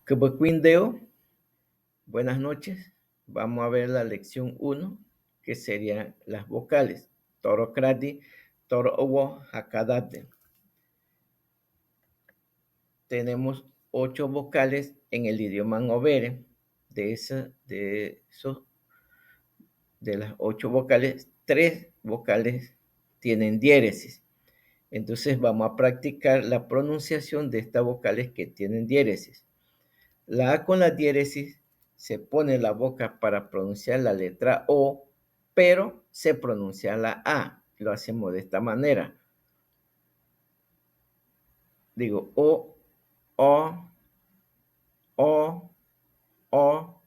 Kbekwindeo, buenas noches. Vamos a ver la lección 1, que serían las vocales. Torokrati, Torowo, Hakadate. Tenemos 8 vocales en el idioma ngobere. De las 8 vocales, 3 vocales tienen diéresis. Entonces vamos a practicar la pronunciación de estas vocales que tienen diéresis. La A con la diéresis se pone la boca para pronunciar la letra O, pero se pronuncia la A. Lo hacemos de esta manera. Digo O, O, O, O.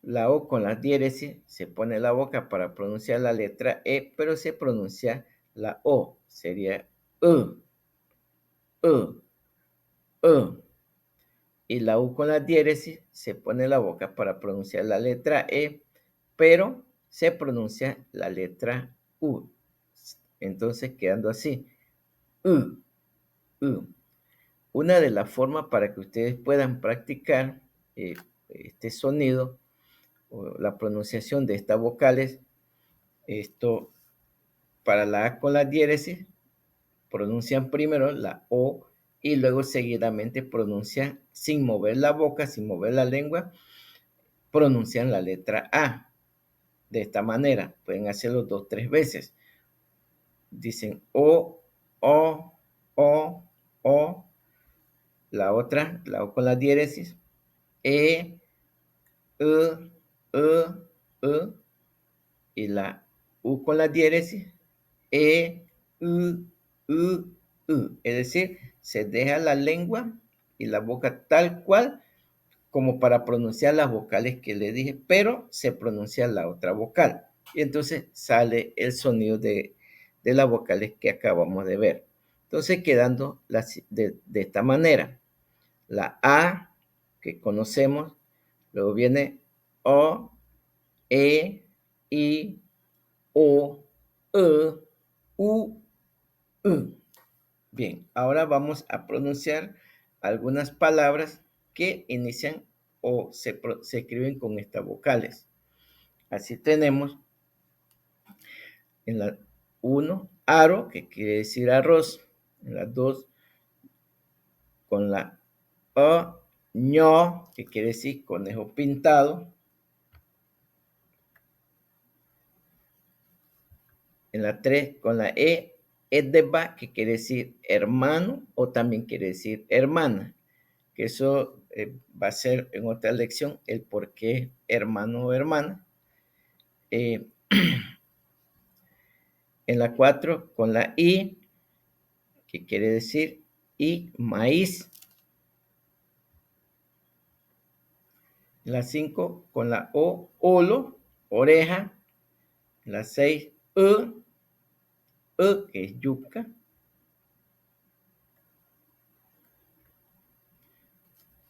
La O con la diéresis se pone la boca para pronunciar la letra E, pero se pronuncia la O. Sería U, U, U. Y la U con la diéresis se pone la boca para pronunciar la letra E, pero se pronuncia la letra U. Entonces, quedando así. U, U. Una de las formas para que ustedes puedan practicar este sonido o la pronunciación de estas vocales, para la A con la diéresis, pronuncian primero la O y luego seguidamente pronuncian sin mover la boca, sin mover la lengua, pronuncian la letra A. De esta manera, pueden hacerlo 2 o 3 veces. Dicen O, O, O, O. La otra, la O con la diéresis, E, E, E, E. Y la U con la diéresis, E, U, U, U. Es decir, se deja la lengua y la boca tal cual como para pronunciar las vocales que le dije, pero se pronuncia la otra vocal. Y entonces sale el sonido de las vocales que acabamos de ver. Entonces quedando de esta manera. La A que conocemos, luego viene O, E, I, O, E, U, U. Bien, ahora vamos a pronunciar algunas palabras que inician o se escriben con estas vocales. Así tenemos en la 1, aro, que quiere decir arroz. En la 2, con la O, ño, que quiere decir conejo pintado. En la 3, con la E, edeba, que quiere decir hermano o también quiere decir hermana. Que eso va a ser en otra lección el por qué hermano o hermana. En la 4, con la I, que quiere decir y maíz. En la 5, con la O, olo, oreja. En la 6, que es yuca.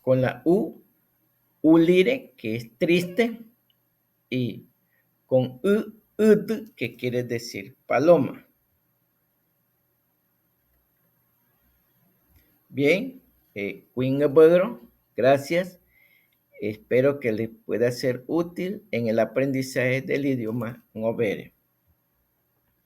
Con la U, ulire, que es triste. Y con ud, que quiere decir paloma. Bien, Quingabedro, gracias. Espero que les pueda ser útil en el aprendizaje del idioma ngobere.